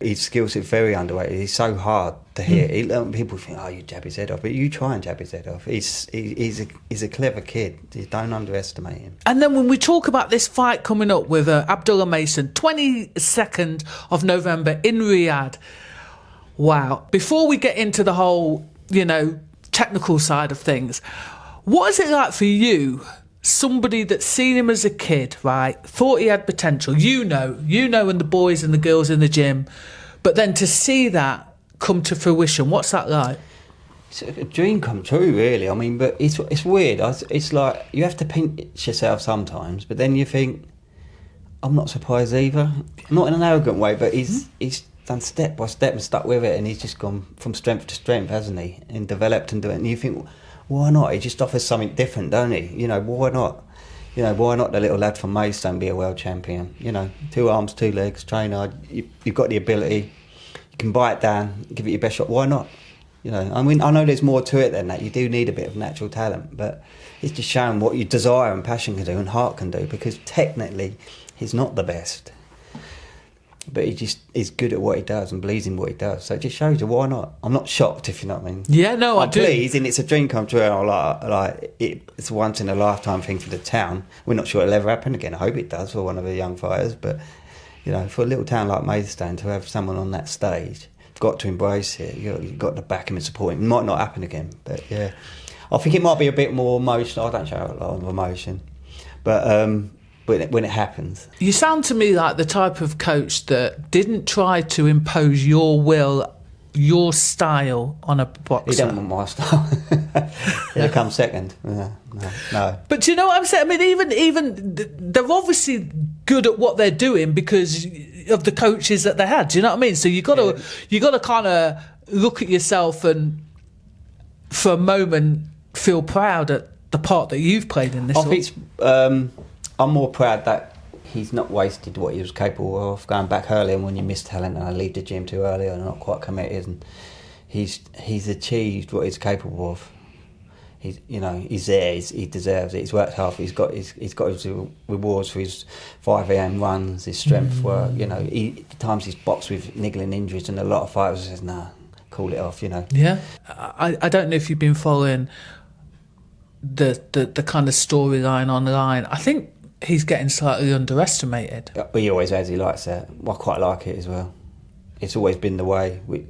His skill set very underrated. He's so hard to hit. People think, you jab his head off, but you try and jab his head off. He's a clever kid. You don't underestimate him. And then when we talk about this fight coming up with Abdullah Mason, 22nd of November in Riyadh. Wow. Before we get into the whole, technical side of things, what is it like for you? Somebody that's seen him as a kid, right? Thought he had potential. And the boys and the girls in the gym, but then to see that come to fruition, what's that like? It's a dream come true, really. I mean, but it's weird. It's like you have to pinch yourself sometimes, but then you think, I'm not surprised either. Not in an arrogant way, but he's done step by step and stuck with it, and he's just gone from strength to strength, hasn't he? And developed and do it. And you think, why not? He just offers something different, don't he? Why not? Why not the little lad from Mason be a world champion? 2 arms, 2 legs, train hard. You've got the ability. You can buy it down, give it your best shot. Why not? I mean, I know there's more to it than that. You do need a bit of natural talent, but it's just showing what your desire and passion can do and heart can do, because technically he's not the best. But he just is good at what he does and believes in what he does. So it just shows you, why not? I'm not shocked, if you know what I mean. Yeah, no, I'm pleased, and it's a dream come true. And it's a once in a lifetime thing for the town. We're not sure it'll ever happen again. I hope it does for one of the young fighters. But for a little town like Maidstone to have someone on that stage, you've got to embrace it. You've got to back him and support him. It might not happen again, but yeah, I think it might be a bit more emotional. I don't show a lot of emotion, but when it happens. You sound to me like the type of coach that didn't try to impose your will, your style on a boxer. He don't want my style. He'll come second. No. But do you know what I'm saying? I mean, even they're obviously good at what they're doing because of the coaches that they had. Do you know what I mean? So you got to kind of look at yourself and, for a moment, feel proud at the part that you've played in this. I think I'm more proud that he's not wasted what he was capable of. Going back earlier when you miss talent and I leave the gym too early and not quite committed, and he's achieved what he's capable of. He's there. He deserves it. He's worked hard. He's got his rewards for his 5 a.m. runs, his strength work. Times he's boxed with niggling injuries, and a lot of fighters says, "Nah, call it off." Yeah, I don't know if you've been following the kind of storyline online. I think he's getting slightly underestimated. He always has. He likes that. I quite like it as well. It's always been the way. We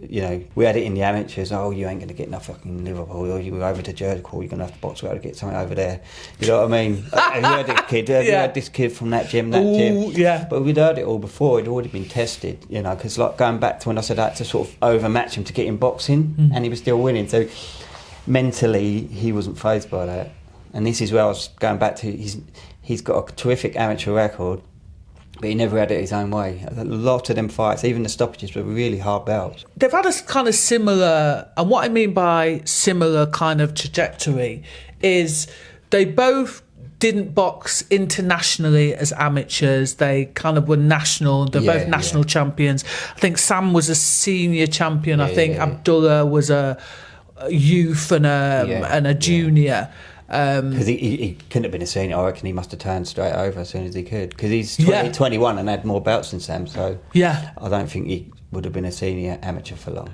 had it in the amateurs. Oh, you ain't going to get nothing in Liverpool. Or you were over to Jericho. You're going to have to box to get something over there. You know what I mean? Have you heard this kid? Have you heard this kid from that gym? Gym? Yeah. But we'd heard it all before. It'd already been tested. Because going back to when I said I had to sort of overmatch him to get in boxing, and he was still winning. So mentally, he wasn't fazed by that. And this is where I was going back to. He's got a terrific amateur record, but he never had it his own way. A lot of them fights, even the stoppages, were really hard bouts. They've had a kind of similar, and what I mean by similar kind of trajectory is they both didn't box internationally as amateurs. They kind of were national. They're both national champions. I think Sam was a senior champion. I think Abdullah was a youth and a junior. Because he couldn't have been a senior. I reckon he must have turned straight over as soon as he could, because he's 21 and had more belts than Sam, so I don't think he would have been a senior amateur for long.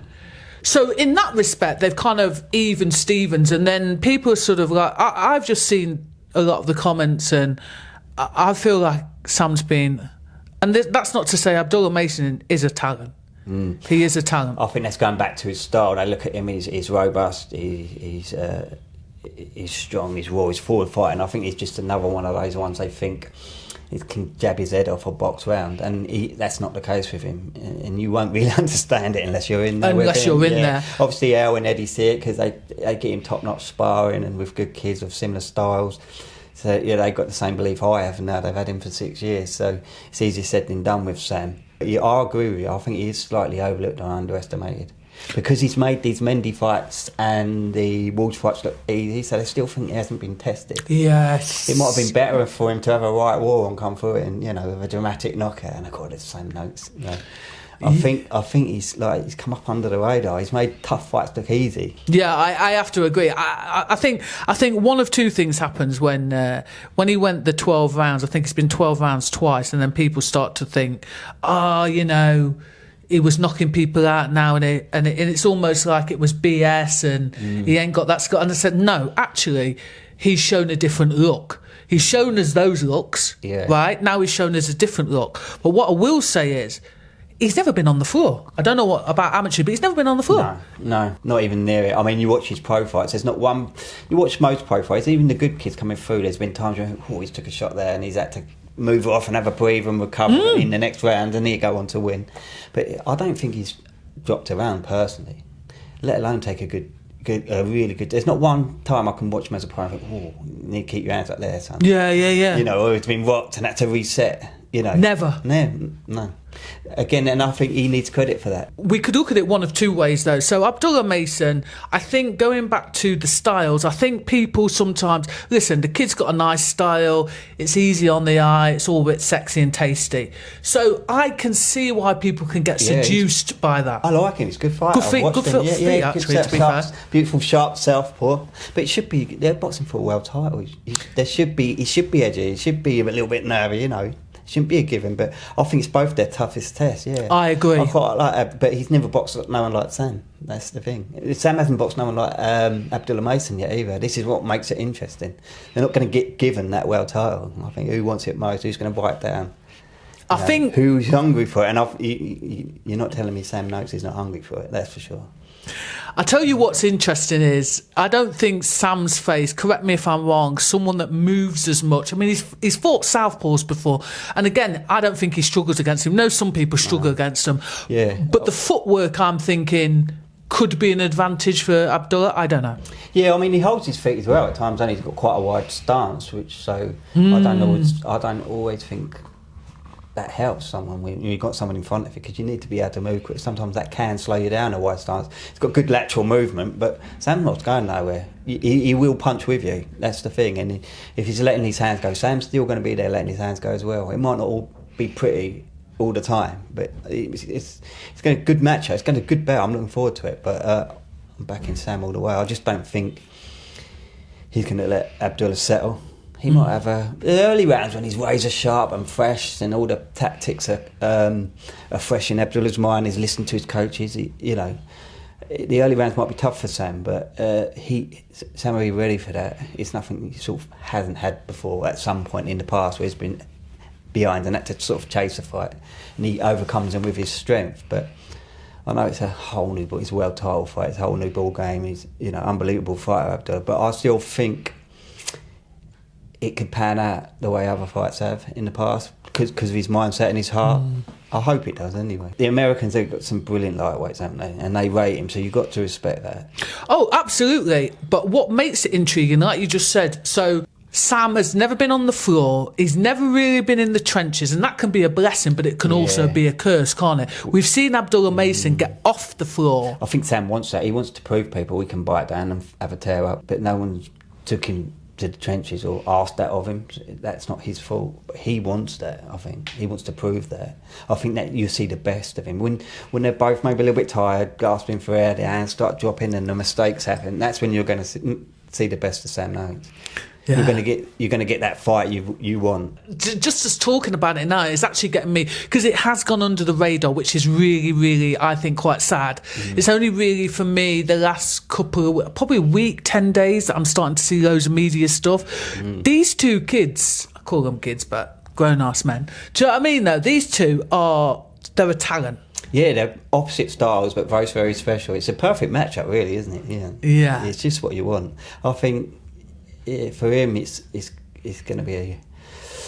So in that respect, they've kind of even Stevens, and then people are sort of like, I've just seen a lot of the comments, and I feel like Sam's been, and that's not to say Abdullah Mason is a talent. He is a talent. I think that's going back to his style. They look at him, he's robust, he's strong, he's raw, he's forward fighting. I think he's just another one of those ones they think he can jab his head off or box round, and that's not the case with him. And you won't really understand it unless you're in there. Unless you're in there. Obviously, Al and Eddie see it because they get him top-notch sparring and with good kids of similar styles. So they've got the same belief I have, and now they've had him for 6 years. So it's easier said than done with Sam. I agree with you. I think he is slightly overlooked and underestimated. Because he's made these Mendy fights and the Wolves fights look easy, so they still think he hasn't been tested. Yes. It might have been better for him to have a right war and come through it and, with a dramatic knockout. And of course, it's the same notes. I think he's come up under the radar. He's made tough fights look easy. Yeah, I have to agree. I think one of two things happens when he went the 12 rounds. I think it's been 12 rounds twice, and then people start to think, he was knocking people out now, and it's almost like it was BS, and he ain't got that skill. And I said, no, actually, he's shown a different look. He's shown us those looks, right? Now he's shown us a different look. But what I will say is, he's never been on the floor. I don't know what about amateur, but he's never been on the floor. No, not even near it. I mean, you watch his pro fights, there's not one... You watch most pro fights, even the good kids coming through, there's been times where he's took a shot there and he's had to move off and have a breather and recover in the next round, and he'd go on to win. But I don't think he's dropped around personally, let alone take a really good... There's not one time I can watch him as a pro and think, you need to keep your hands up there, son. Yeah. You know, or it's been rocked and had to reset, you know. Never. No. Again, and I think he needs credit for that. We could look at it one of two ways, though. So Abdullah Mason, I think, going back to the styles, I think people sometimes... Listen, the kid's got a nice style. It's easy on the eye. It's all a bit sexy and tasty. So I can see why people can get seduced by that. I like him. He's a good fighter. Good feet, actually, to be fair. Beautiful, sharp southpaw. But it should be... They're boxing for a world title. He should be edgy. He should be a little bit nervy, you know. Shouldn't be a given, but I think it's both their toughest tests. Yeah, I agree. I quite like that, but he's never boxed no one like Sam. That's the thing. Sam hasn't boxed no one like Abdullah Mason yet either. This is what makes it interesting. They're not going to get given that world title. I think who wants it most? Who's going to bite it down? I think who's hungry for it. And you're not telling me Sam Noakes is not hungry for it. That's for sure. I tell you what's interesting is I don't think Sam's face, correct me if I'm wrong, someone that moves as much. I mean, he's fought southpaws before, and again, I don't think he struggles against him. No, some people struggle against him. Yeah. But the footwork, I'm thinking, could be an advantage for Abdullah. I don't know. Yeah, I mean, he holds his feet as well at times, and he's got quite a wide stance, which I don't always think that helps someone when you've got someone in front of you, because you need to be able to move quick. Sometimes that can slow you down, a wide stance. It's got good lateral movement, but Sam's not going nowhere. He will punch with you. That's the thing. And if he's letting his hands go, Sam's still going to be there letting his hands go as well. It might not all be pretty all the time, but it's going to good match. It's going to good bout. I'm looking forward to it, but I'm backing Sam all the way. I just don't think he's going to let Abdullah settle. He might have the early rounds when he's razor sharp and fresh, and all the tactics are fresh in Abdullah's mind. He's listening to his coaches. The early rounds might be tough for Sam, but Sam will be ready for that. It's nothing he sort of hasn't had before at some point in the past where he's been behind and had to sort of chase a fight, and he overcomes them with his strength. But I know it's a whole new, it's a world title fight. It's a whole new ball game. He's unbelievable fighter, Abdullah. But I still think it could pan out the way other fights have in the past because of his mindset and his heart. I hope it does anyway. The Americans, they've got some brilliant lightweights, haven't they? And they rate him, so you've got to respect that. Oh, absolutely. But what makes it intriguing, like you just said, so Sam has never been on the floor. He's never really been in the trenches, and that can be a blessing, but it can also be a curse, can't it? We've seen Abdullah Mason get off the floor. I think Sam wants that. He wants to prove people we can bite down and have a tear up, but no one took him to the trenches or asked that of him. That's not his fault, but he wants that. I think he wants to prove that. I think that you see the best of him when they're both maybe a little bit tired, gasping for air, their hands start dropping and the mistakes happen. That's when you're going to see the best of Sam Noakes. Yeah. You're going to get that fight you want. Just as talking about it now, it's actually getting me, because it has gone under the radar, which is really, really, I think, quite sad. It's only really for me the last couple of, probably a week, 10 days, that I'm starting to see loads of media stuff. These two kids, I call them kids, but grown-ass men. Do you know what I mean, though? These two they're a talent. Yeah, they're opposite styles, but both very special. It's a perfect matchup, really, isn't it? Yeah. It's just what you want. I think for him, it's going to be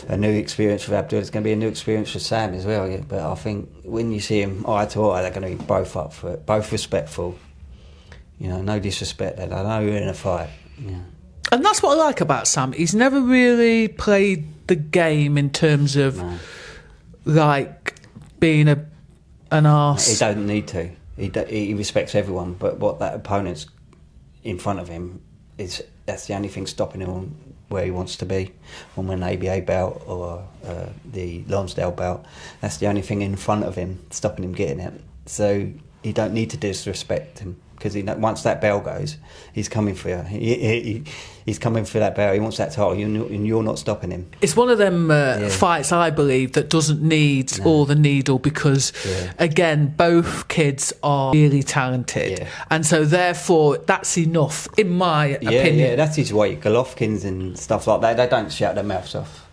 a new experience for Abdul. It's going to be a new experience for Sam as well. Yeah? But I think when you see him eye to eye, they're going to be both up for it, both respectful. No disrespect. They know you're in a fight. Yeah. And that's what I like about Sam. He's never really played the game in terms of like being an arse. He don't need to. He respects everyone. But what that opponent's in front of him that's the only thing stopping him on where he wants to be, on an ABA belt or the Lonsdale belt. That's the only thing in front of him stopping him getting it. So you don't need to disrespect him. because once that bell goes, he's coming for you. He's coming for that bell. He wants that title, and you're not stopping him. It's one of them fights, I believe, that doesn't need all the needle because, again, both kids are really talented. Yeah. And so, therefore, that's enough, in my opinion. Yeah, that's his way. Golovkin's and stuff like that, they don't shout their mouths off.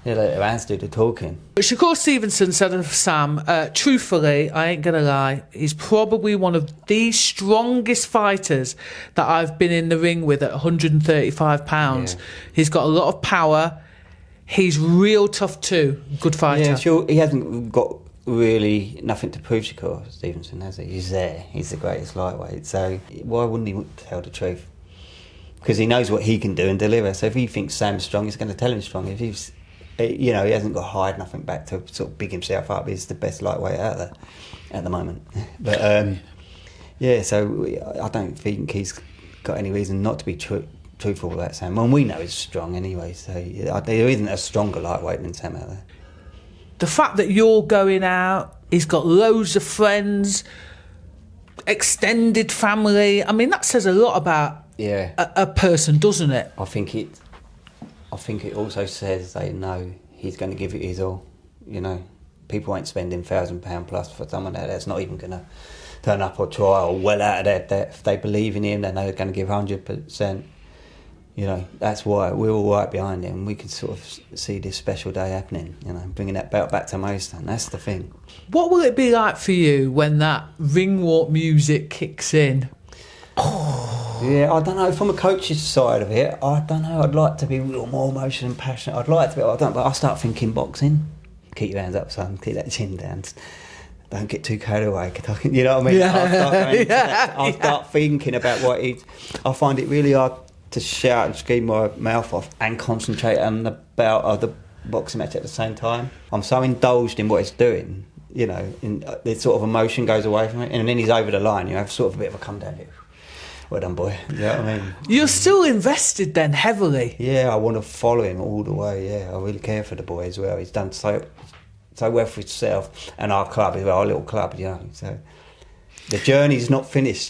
They let their hands do the talking. But Shakur Stevenson said of Sam, truthfully, I ain't going to lie, he's probably one of the strongest fighters that I've been in the ring with at 135 pounds. Yeah. He's got a lot of power. He's real tough too. Good fighter. Yeah, sure. He hasn't got really nothing to prove, Shakur Stevenson, has he? He's there. He's the greatest lightweight. So why wouldn't he tell the truth? Because he knows what he can do and deliver. So if he thinks Sam's strong, he's going to tell him strong. If he's, he hasn't got to hide nothing back to sort of big himself up. He's the best lightweight out there at the moment. But so I don't think he's got any reason not to be truthful about Sam. Well, we know he's strong anyway, so there isn't a stronger lightweight than Sam out there. The fact that you're going out, he's got loads of friends, extended family. I mean, that says a lot about a person, doesn't it? I think it also says they know he's going to give it his all. People ain't spending £1,000 plus for someone that's not even going to turn up or try or well out of their depth. If they believe in him, they know they're going to give 100%. That's why we're all right behind him. We can sort of see this special day happening, bringing that belt back to Mason. That's the thing. What will it be like for you when that ring walk music kicks in? Yeah, I don't know. From a coach's side of it, I don't know. I'd like to be a little more emotional and passionate. I'd like to be. But I start thinking boxing. Keep your hands up, son. Keep that chin down. Don't get too carried away. You know what I mean? Yeah. I'll start thinking about what he. I find it really hard to shout and scream my mouth off and concentrate on the bout of the boxing match at the same time. I'm so indulged in what it's doing, and this sort of emotion goes away from it, and then he's over the line. You have sort of a bit of a come down here. Well done, boy. You know what I mean? You're still invested then, heavily. Yeah, I want to follow him all the way. Yeah, I really care for the boy as well. He's done so well for himself and our club as well, our little club. So the journey's not finished.